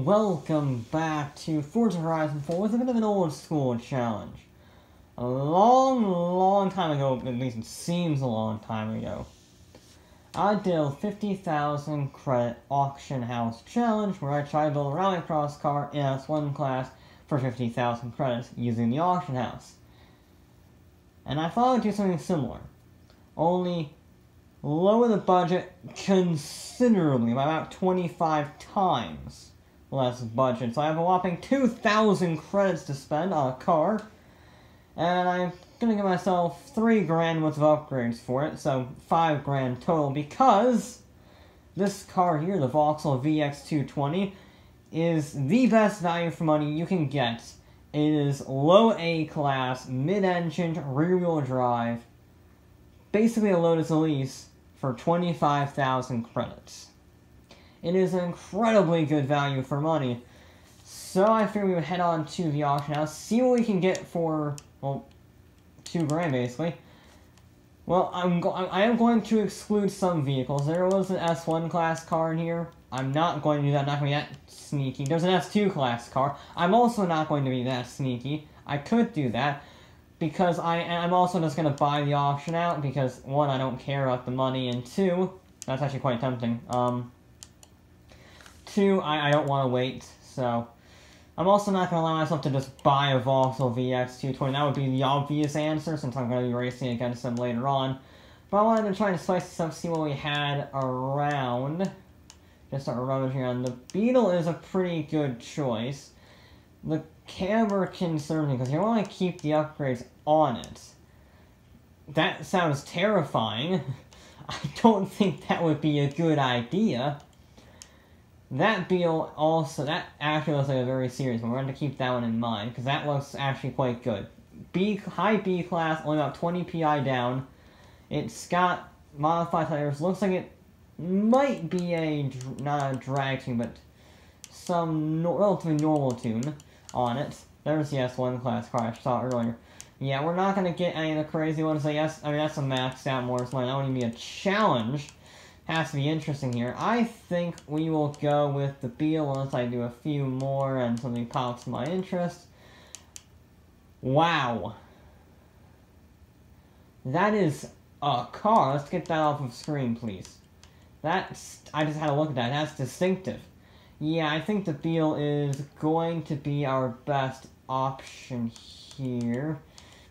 and welcome back to Forza Horizon 4 with a bit of an old school challenge. A long time ago, at least it seems a long time ago, I did a 50,000 credit auction house challenge where I tried to build a rallycross car in S1 class for 50,000 credits using the auction house. And I thought I would do something similar, only lower the budget considerably, by about 25 times less budget. So I have a whopping 2,000 credits to spend on a car, and I'm gonna give myself 3 grand worth of upgrades for it, so 5 grand total, because this car here, the Vauxhall VX220, is the best value for money you can get. It is low A class, mid-engined, rear-wheel drive, basically a Lotus Elise, for 25,000 credits. It is an incredibly good value for money, so I figured we would head on to the auction house, see what we can get for, well, 2 grand basically. Well, I am going to exclude some vehicles. There was an S1 class car in here. I'm not going to do that. I'm not going to be that sneaky. There's an S2 class car. I'm also not going to be that sneaky. I could do that, because I'm also just going to buy the auction out, because 1, I don't care about the money, and 2, that's actually quite tempting. 2, I don't want to wait, so I'm also not going to allow myself to just buy a Vauxhall VX220. That would be the obvious answer, since I'm going to be racing against them later on. But I wanted to try and spice this up, see what we had around. Just start rummaging around. The Beetle is a pretty good choice. The Camber concerns me, because you want to keep the upgrades on it. That sounds terrifying. I don't think that would be a good idea. That Beetle also, that actually looks like a very serious one. We're going to keep that one in mind, because that looks actually quite good. High B class, only about 20 PI down. It's got modified tires. Looks like it might be not a drag tune, but some relatively normal tune on it. There's the S1 class car I saw earlier. Yeah, we're not going to get any of the crazy ones. So yes, I mean, that's a maxed out Morris line. That wouldn't even be a challenge. Has to be interesting here. I think we will go with the Beetle unless I do a few more and something pops my interest. Wow. That is a car. Let's get that off of screen, please. That's, I just had to look at that. That's distinctive. Yeah, I think the Beetle is going to be our best option here.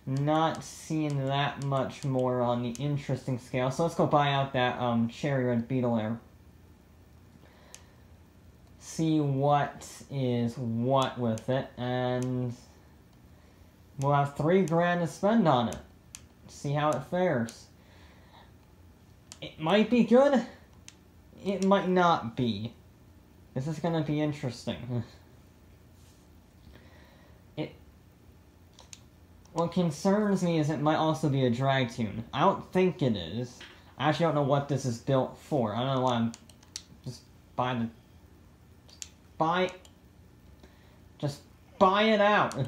Not seeing that much more on the interesting scale. So let's go buy out that cherry red Beetle there. See what is what with it. And we'll have 3 grand to spend on it. See how it fares. It might be good. It might not be. This is going to be interesting. What concerns me is it might also be a drag tune. I don't think it is. I actually don't know what this is built for. I don't know why I'm just buy it out.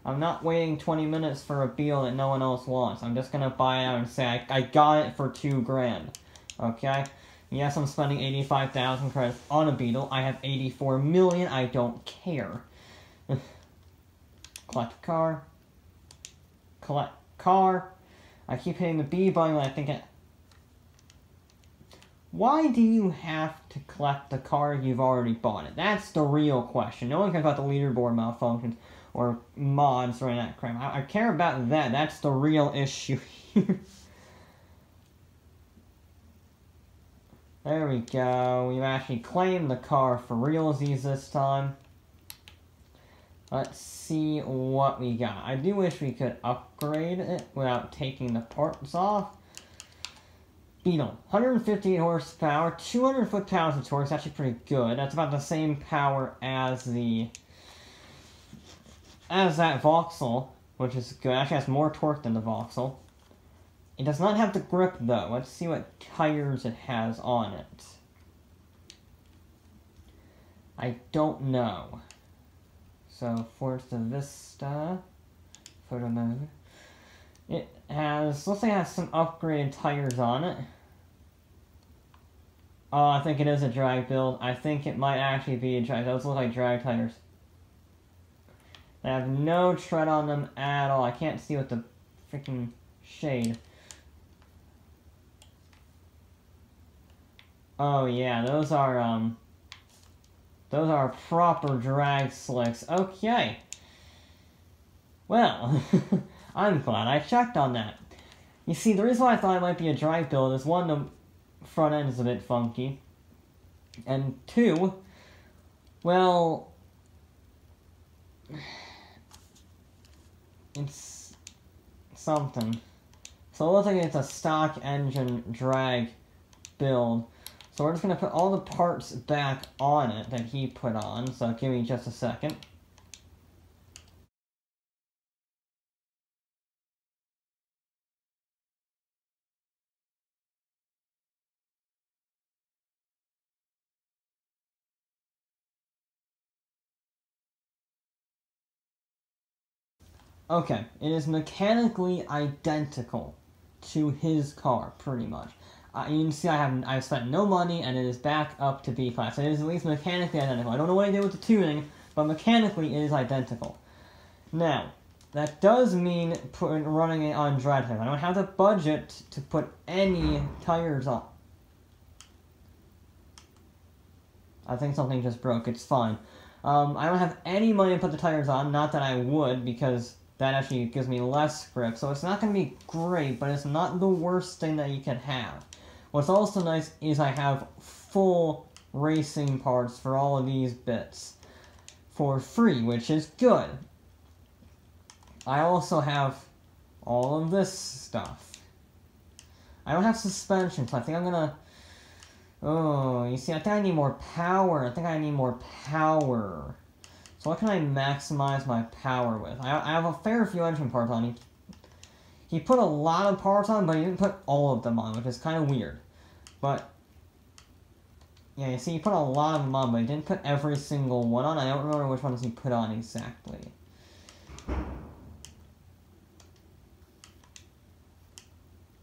I'm not waiting 20 minutes for a Beetle that no one else wants. I'm just gonna buy it out and say I got it for 2 grand. Okay? Yes, I'm spending 85,000 credits on a Beetle. I have 84 million. I don't care. Collect car. Collect car. I keep hitting the B button when I think it... Why do you have to collect the car you've already bought it? That's the real question. No one cares about the leaderboard malfunctions or mods or any of that crap. I care about that. That's the real issue here. There we go. We've actually claimed the car for realsies this time. Let's see what we got. I do wish we could upgrade it without taking the parts off. Beetle, 158 horsepower, 200 foot-pounds of torque. It's actually pretty good. That's about the same power as that Vauxhall, which is good. Actually has more torque than the Vauxhall. It does not have the grip, though. Let's see what tires it has on it. I don't know. So, Forza Vista, photo mode. It has, looks like it has some upgraded tires on it. Oh, I think it is a drag build. I think it might actually be a drag. Those look like drag tires. They have no tread on them at all. I can't see with the freaking shade. Oh yeah, those are proper drag slicks. Okay. Well, I'm glad I checked on that. You see, the reason why I thought it might be a drag build is one, the front end is a bit funky. And two, well, it's something. So it looks like it's a stock engine drag build. So we're just going to put all the parts back on it that he put on. So give me just a second. Okay, it is mechanically identical to his car, pretty much. You can see I've spent no money, and it is back up to B class. It is at least mechanically identical. I don't know what I did with the tuning, but mechanically it is identical. Now, that does mean running it on drag tires. I don't have the budget to put any tires on. I think something just broke. It's fine. I don't have any money to put the tires on. Not that I would, because that actually gives me less grip. So it's not going to be great, but it's not the worst thing that you can have. What's also nice is I have full racing parts for all of these bits for free, which is good. I also have all of this stuff. I don't have suspension, so I think I'm gonna... Oh, you see, I think I need more power. So what can I maximize my power with? I have a fair few engine parts on. He put a lot of parts on, but he didn't put all of them on, which is kind of weird. But, yeah, you see, he put a lot of them on, but he didn't put every single one on. I don't remember which ones he put on exactly.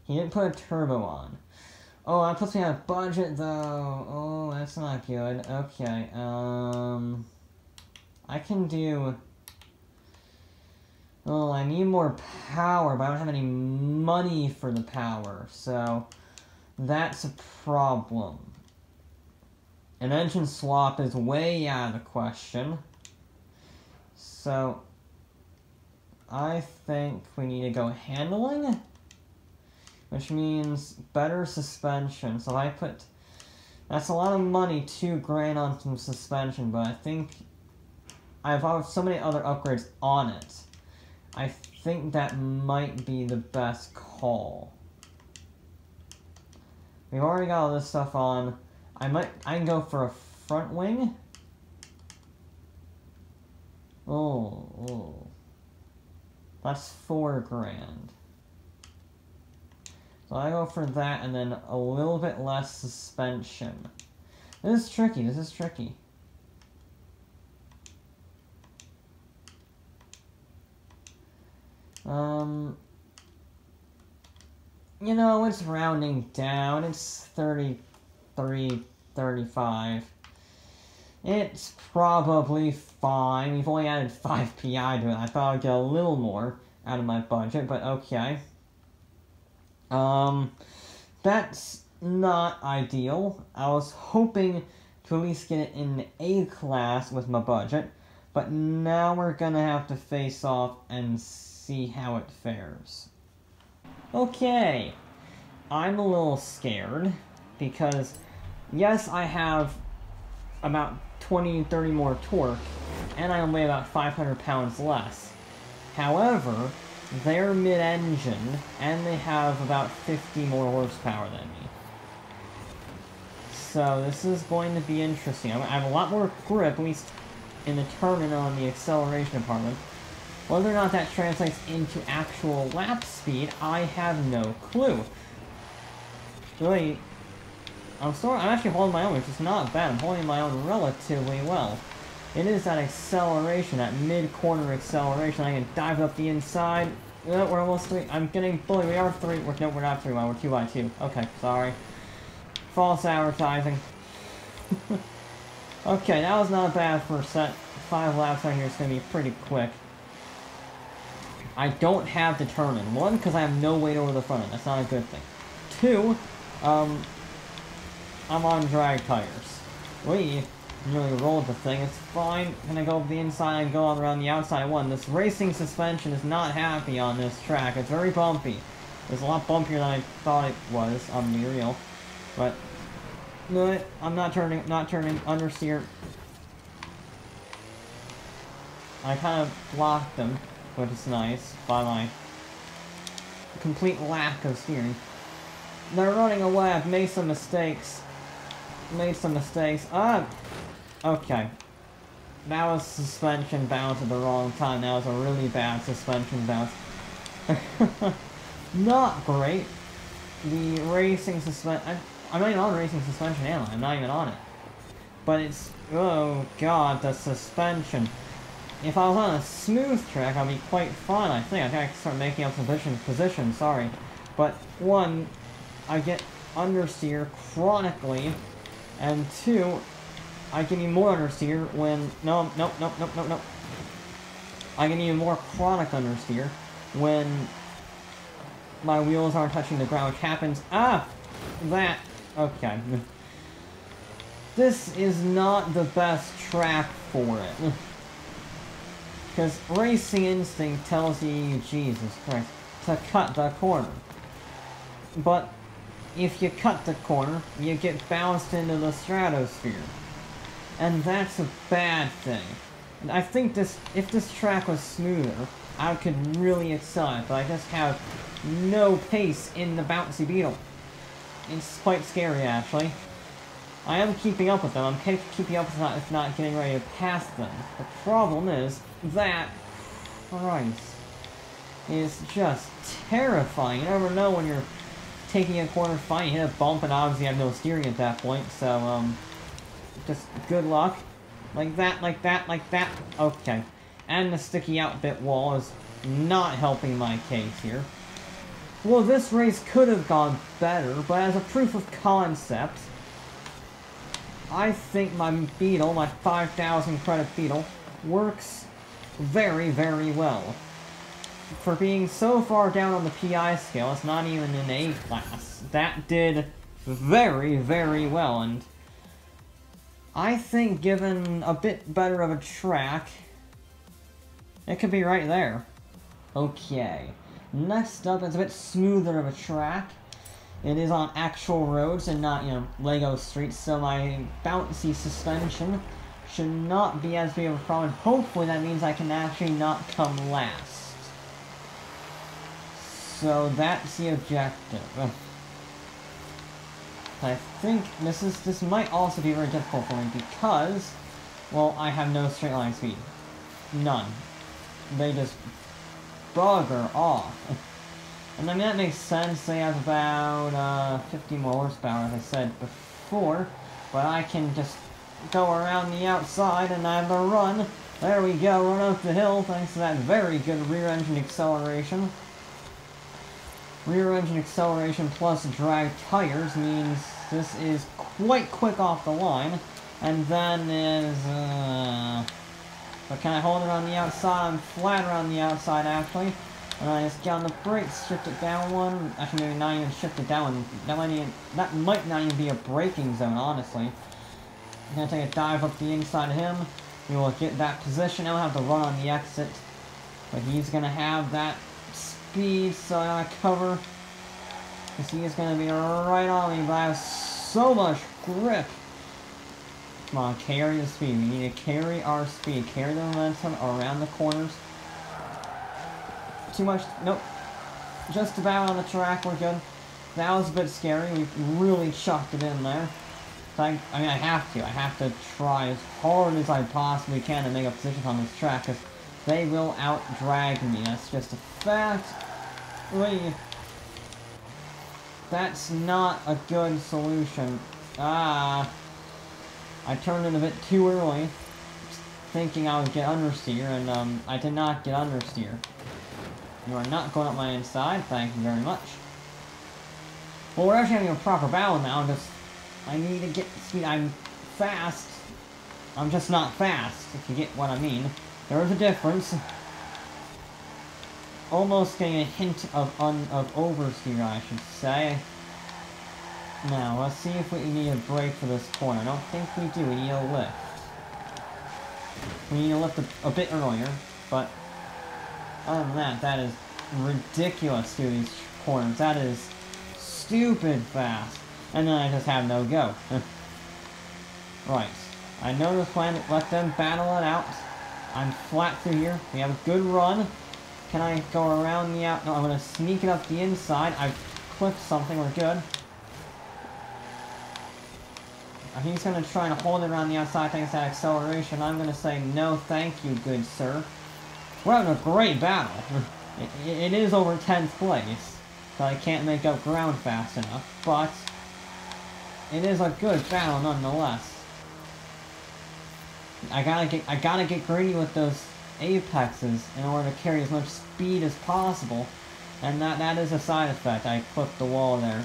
He didn't put a turbo on. Oh, that puts me on a budget, though. Oh, that's not good. Okay, I can do... Oh, I need more power, but I don't have any money for the power, so that's a problem. An engine swap is way out of the question. So, I think we need to go handling, which means better suspension. So I put... That's a lot of money, $2,000 on some suspension, but I think I have so many other upgrades on it. I think that might be the best call. We've already got all this stuff on. I can go for a front wing. Oh. That's $4,000. So I go for that, and then a little bit less suspension. This is tricky. You know, it's rounding down. It's 33, 35. It's probably fine. We've only added 5 PI to it. I thought I'd get a little more out of my budget, but okay. That's not ideal. I was hoping to at least get it in A class with my budget, but now we're gonna have to face off and see how it fares. Okay, I'm a little scared, because yes, I have about 20-30 more torque, and I weigh about 500 pounds less. However, they're mid-engine, and they have about 50 more horsepower than me. So this is going to be interesting. I have a lot more grip, at least in the turn and on the acceleration department. Whether or not that translates into actual lap speed, I have no clue. Really, I'm actually holding my own, which is not bad. I'm holding my own relatively well. It is that acceleration, that mid-corner acceleration. I can dive up the inside. Oh, we're almost 3. I'm getting bullied. We are 3. No, we're not 3. We're 2x2. Okay, sorry. false advertising. Okay, that was not bad for a set. 5 laps on here is going to be pretty quick. I don't have determined. 1, because I have no weight over the front end. That's not a good thing. 2, I'm on drag tires. We really rolled the thing. It's fine. Can I go up the inside and go on around the outside? 1, this racing suspension is not happy on this track. It's very bumpy. It's a lot bumpier than I thought it was, I'm being real. But, no, I'm not turning, understeer. I kind of blocked them, which is nice, by my complete lack of steering. They're running away, I've made some mistakes. Okay. That was suspension bounce at the wrong time. That was a really bad suspension bounce. Not great. The racing suspension... I'm not even on racing suspension anyway. I'm not even on it. But it's... Oh god, the suspension. If I was on a smooth track, I'd be quite fine, I think. I think I can start making up some position, sorry. But, 1, I get understeer chronically. And 2, I get even more understeer when... No. I get even more chronic understeer when my wheels aren't touching the ground, which happens... Okay. This is not the best track for it. Because Racing Instinct tells you, Jesus Christ, to cut the corner. But if you cut the corner, you get bounced into the stratosphere. And that's a bad thing. And I think if this track was smoother, I could really excel it, but I just have no pace in the bouncy Beetle. It's quite scary, actually. I am keeping up with them. I'm keeping up with them, if not getting ready to pass them. The problem is that Christ is just terrifying. You never know when you're taking a corner fine, you hit a bump, and obviously you have no steering at that point, so, just good luck. Like that. Okay. And the sticky out bit wall is not helping my case here. Well, this race could have gone better, but as a proof of concept, I think my Beetle, my 5,000 credit Beetle, works very, very well. For being so far down on the PI scale, it's not even an A class. That did very, very well, and I think given a bit better of a track, it could be right there. Okay. Next up is a bit smoother of a track. It is on actual roads and not, Lego streets, so my bouncy suspension should not be as big of a problem. Hopefully that means I can actually not come last. So that's the objective. I think this might also be very difficult for me because, well, I have no straight line speed. None. They just bugger off. And I mean, that makes sense. They have about 50 more horsepower, as I said before. But I can just go around the outside and I have the run. There we go, run up the hill thanks to that very good rear engine acceleration. Rear engine acceleration plus drag tires means this is quite quick off the line. And then is, but can I hold it on the outside? I'm flat around the outside, actually. And I just get on the brakes, shift it down one. Actually, maybe not even shift it down. That might not even be a braking zone, honestly. I'm gonna take a dive up the inside of him. We will get that position. I'll have to run on the exit. But he's gonna have that speed, so I gotta cover. Because he is gonna be right on me, but I have so much grip. Come on, carry the speed. We need to carry our speed. Carry the momentum around the corners. Too much. Nope. Just about on the track. We're good. That was a bit scary. We really chucked it in there. I mean, I have to. I have to try as hard as I possibly can to make a position on this track, because they will out-drag me. That's just a fact. That's not a good solution. I turned in a bit too early, thinking I would get understeer, and I did not get understeer. You are not going up my inside, thank you very much. Well, we're actually having a proper battle now, just I need to get speed. I'm fast. I'm just not fast, if you get what I mean. There is a difference. Almost getting a hint of oversteer, I should say. Now, let's see if we need a brake for this corner. I don't think we do. We need a lift. We need to lift a bit earlier, but other than that, that is ridiculous through these corners. That is stupid fast. And then I just have no go. Right. I know this plan. Let them battle it out. I'm flat through here. We have a good run. Can I go around the out? No, I'm going to sneak it up the inside. I've clipped something. We're good. He's going to try and hold it around the outside thanks to that acceleration. I'm going to say no thank you, good sir. We're having a great battle. It is over 10th place, so I can't make up ground fast enough, but it is a good battle nonetheless. I gotta get greedy with those apexes in order to carry as much speed as possible, and that is a side effect. I clipped the wall there.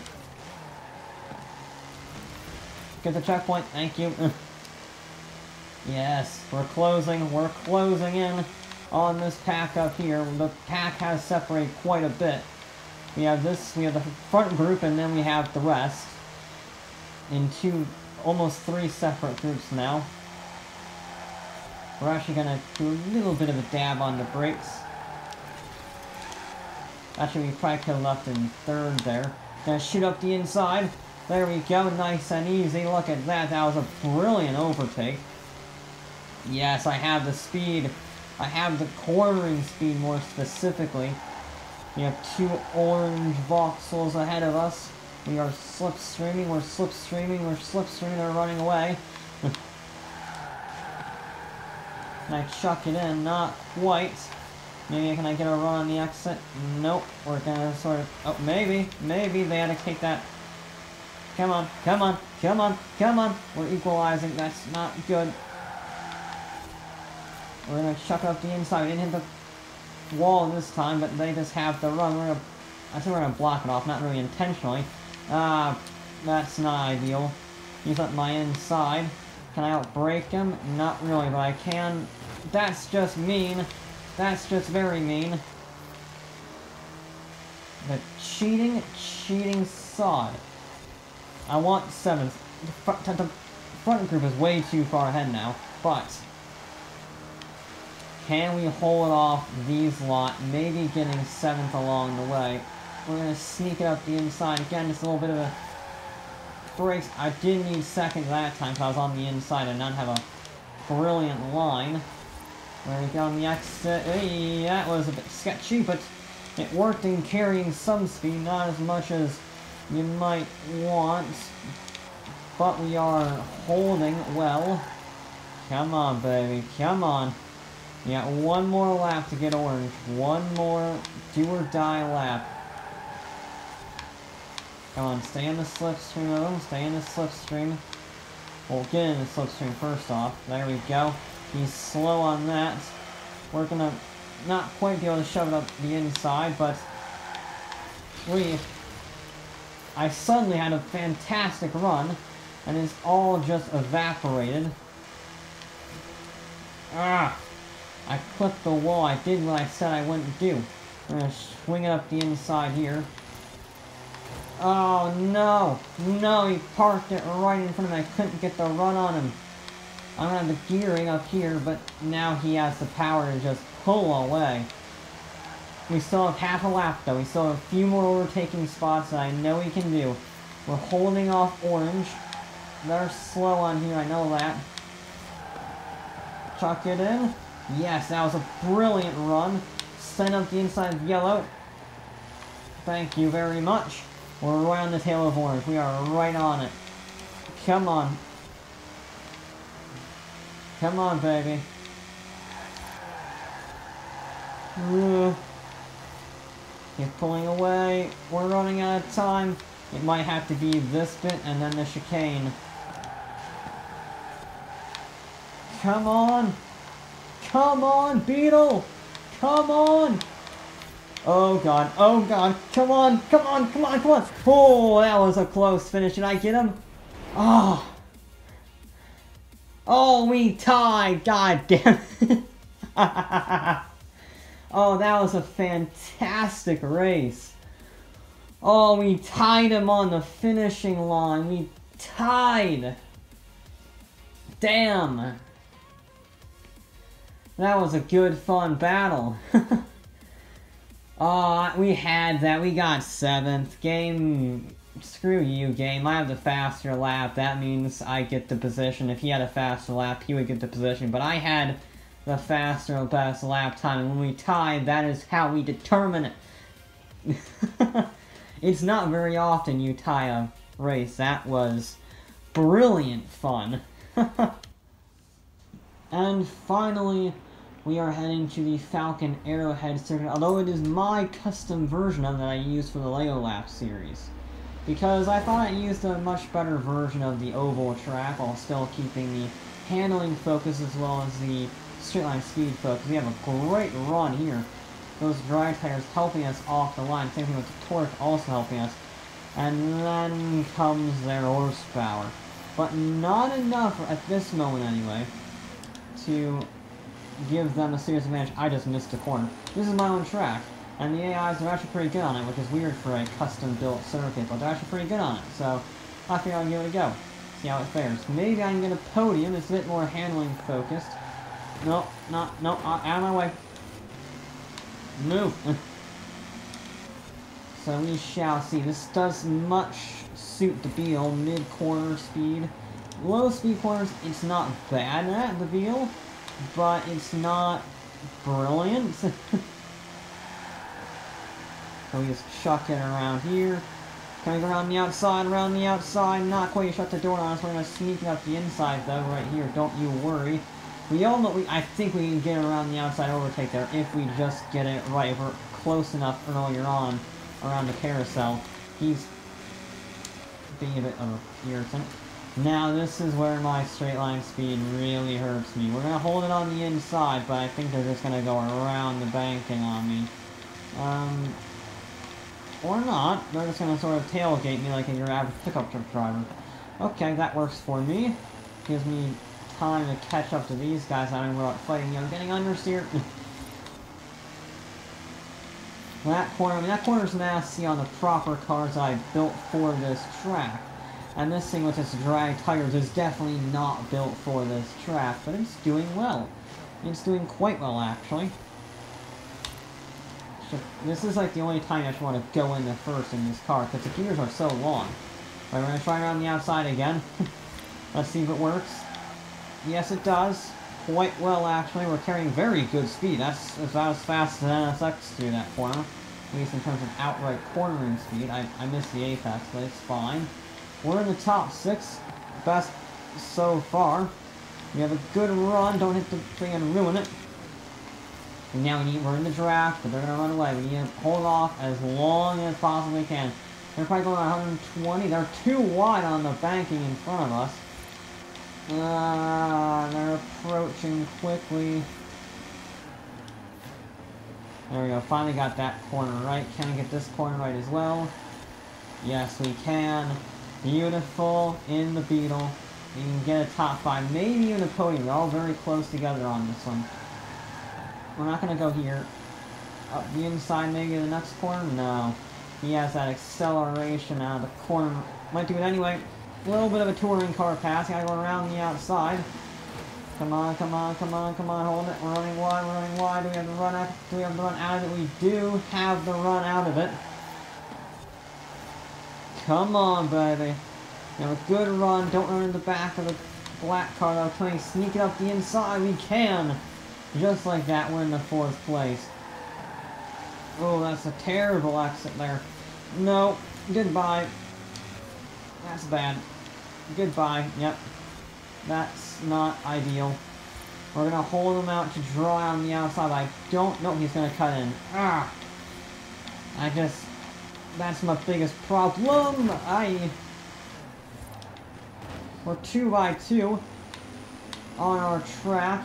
Get the checkpoint, thank you. Yes, we're closing in on this pack up here. The pack has separated quite a bit. We have the front group, and then we have the rest in almost three separate groups now. We're actually gonna do a little bit of a dab on the brakes. Actually, we probably could have left in third there. Gonna shoot up the inside. There we go, nice and easy. Look at that. That was a brilliant overtake. Yes, I have the speed. I have the cornering speed more specifically. We have two orange Vauxhalls ahead of us. We are slipstreaming, they're running away. Can I chuck it in? Not quite. Maybe can I get a run on the exit? Nope. We're gonna sort of... Oh, maybe they had to take that... Come on. We're equalizing. That's not good. We're gonna chuck it up the inside. We didn't hit the wall this time, but they just have to run. I think we're gonna block it off, not really intentionally. That's not ideal. He's at my inside. Can I outbrake him? Not really, but I can. That's just mean. That's just very mean. The cheating sod. I want 7th. The front group is way too far ahead now, but can we hold off these lot, maybe getting 7th along the way? We're going to sneak it up the inside. Again, just a little bit of a brakes. I did need 2nd that time, because I was on the inside and not have a brilliant line. There we go on the exit. Hey, that was a bit sketchy, but it worked in carrying some speed, not as much as you might want. But we are holding well. Come on, baby. Come on. You got one more lap to get orange. One more do or die lap. Come on, stay in the slipstream though. Stay in the slipstream. We'll get in the slipstream first off. There we go. He's slow on that. We're gonna not quite be able to shove it up the inside, but I suddenly had a fantastic run, and it's all just evaporated. I clipped the wall. I did what I said I wouldn't do. I'm gonna swing it up the inside here. Oh no! No, he parked it right in front of me. I couldn't get the run on him. I don't have the gearing up here, but now he has the power to just pull away. We still have half a lap though. We still have a few more overtaking spots that I know we can do. We're holding off orange. They're slow on here, I know that. Chuck it in. Yes, that was a brilliant run. Send up the inside of yellow. Thank you very much. We're right on the tail of orange. We are right on it. Come on. Come on, baby. He's pulling away. We're running out of time. It might have to be this bit and then the chicane. Come on. Come on, Beetle. Come on. Oh god, oh god, come on, come on, come on, come on! Oh, that was a close finish. Did I get him? Oh! Oh, we tied! God damn it! Oh, that was a fantastic race. Oh, we tied him on the finishing line. We tied! Damn! That was a good, fun battle. We had that. We got 7th. Game... Screw you, game. I have the faster lap. That means I get the position. If he had a faster lap, he would get the position. But I had the faster, best lap time. And when we tied, that is how we determine it. It's not very often you tie a race. That was brilliant fun. And finally, we are heading to the Falcon Arrowhead circuit, although it is my custom version of that I used for the Lego Lap series. Because I thought I used a much better version of the oval track while still keeping the handling focus as well as the straight line speed focus. We have a great run here. Those dry tires helping us off the line. Same thing with the torque also helping us. And then comes their horsepower. But not enough, at this moment anyway, to give them a serious advantage. I just missed a corner. This is my own track. And the AIs are actually pretty good on it, which is weird for a custom-built circuit, but they're actually pretty good on it. So, I think I'll give it a go. See how it fares. Maybe I can get a podium. It's a bit more handling focused. No, out of my way. Move. So we shall see. This does much suit the Beetle. Mid-corner speed. Low speed corners, it's not bad at the Beetle, but it's not brilliant. So we just chuck it around here. Coming around the outside, not quite shut the door on us. We're going to sneak it up the inside though, right here, don't you worry. We all know, I think we can get around the outside overtake there if we just get it right. If we're close enough earlier on, around the carousel. He's being a bit of an irritant. Now this is where my straight line speed really hurts me. We're going to hold it on the inside, but I think they're just going to go around the banking on me. Or not. They're just going to sort of tailgate me like your average pickup truck driver. Okay, that works for me. Gives me time to catch up to these guys. I don't know about fighting. I'm getting understeer. That corner's nasty on the proper cars I built for this track. And this thing with its drag tires is definitely not built for this track, but it's doing well. It's doing quite well, actually. This is like the only time I actually want to go in the first in this car, because the gears are so long. Alright, we're going to try around the outside again. Let's see if it works. Yes, it does. Quite well, actually. We're carrying very good speed. That's about as fast as NSX through that corner. At least in terms of outright cornering speed. I missed the apex, but it's fine. We're in the top 6. Best so far. We have a good run. Don't hit the thing and ruin it. And now we're in the draft, but they're going to run away. We need to hold off as long as possibly can. They're probably going 120. They're too wide on the banking in front of us. They're approaching quickly. There we go. Finally got that corner right. Can I get this corner right as well? Yes, we can. Beautiful in the Beetle. You can get a top 5, maybe even a podium. They're all very close together on this one. We're not going to go here. Up the inside, maybe the next corner? No. He has that acceleration out of the corner. Might do it anyway. A little bit of a touring car pass. Gotta go around the outside. Come on, hold it. We're running wide, Do we have the run out of it? We do have the run out of it. Come on, baby. We have a good run. Don't run in the back of the black car though. Trying to sneak it up the inside. We can. Just like that, we're in the 4th place. Oh, that's a terrible exit there. No. Goodbye. That's bad. Goodbye. Yep. That's not ideal. We're going to hold him out to dry on the outside. I don't know. He's going to cut in. Ah! That's my biggest problem. We're 2x2 on our track.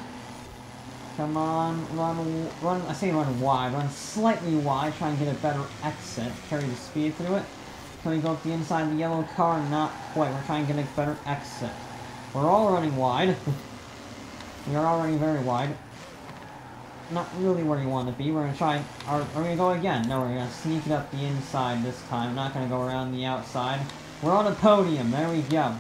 Come on, run, I say run wide, run slightly wide, try and get a better exit, carry the speed through it. Can we go up the inside of the yellow car? Not quite. We're trying to get a better exit. We're all running wide. We are all running very wide. Not really where you want to be. We're going to try... Are we going to go again? No, we're going to sneak it up the inside this time. Not going to go around the outside. We're on a podium. There we go.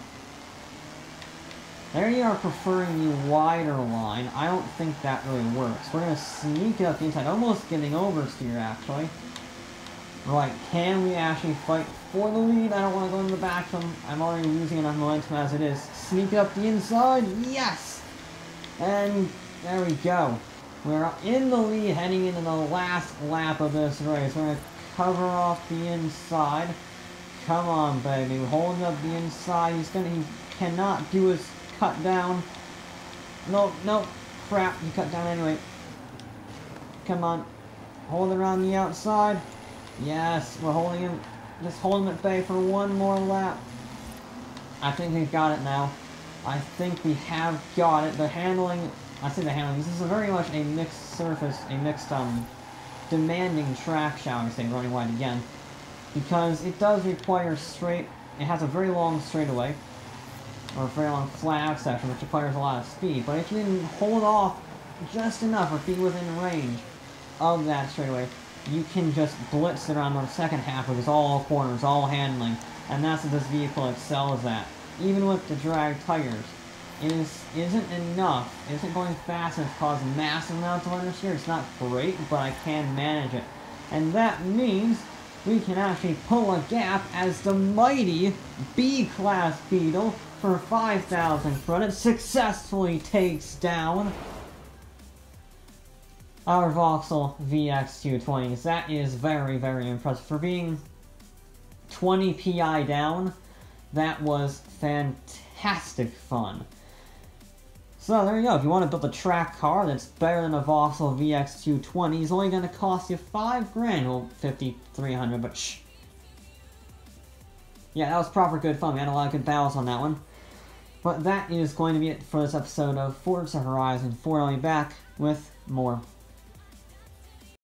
There you are preferring the wider line. I don't think that really works. We're going to sneak it up the inside. Almost getting oversteer, actually. Right, can we actually fight for the lead? I don't want to go in the back of them. I'm already losing enough momentum as it is. Sneak it up the inside. Yes! And there we go. We're in the lead heading into the last lap of this race. We're going to cover off the inside. Come on, baby. We're holding up the inside. He cannot do his cut down. No, no. Crap. He cut down anyway. Come on. Hold it around the outside. Yes, we're holding him. Just hold him at bay for one more lap. I think we've got it now. I think we have got it. The handling... I say the handling. This is very much a mixed surface, a mixed, demanding track, shall we say, running wide again. Because it does require straight... It has a very long straightaway. Or a very long flat section, which requires a lot of speed. But if you can hold off just enough or be within range of that straightaway, you can just blitz it around the second half, which is all corners, all handling. And that's what this vehicle excels at. Even with the drag tires. It isn't enough. It isn't going fast and it's causing massive amounts of understeer. It's not great, but I can manage it. And that means we can actually pull a gap as the mighty B-Class Beetle for 5,000 credits successfully takes down our Vauxhall VX220s. That is very, very impressive. For being 20 PI down, that was fantastic fun. So there you go. If you want to build a track car that's better than a Vauxhall VX220, it's only going to cost you $5 grand. Well, $5,300, but shh. Yeah, that was proper good fun. We had a lot of good battles on that one. But that is going to be it for this episode of Forza Horizon 4. I'll be back with more.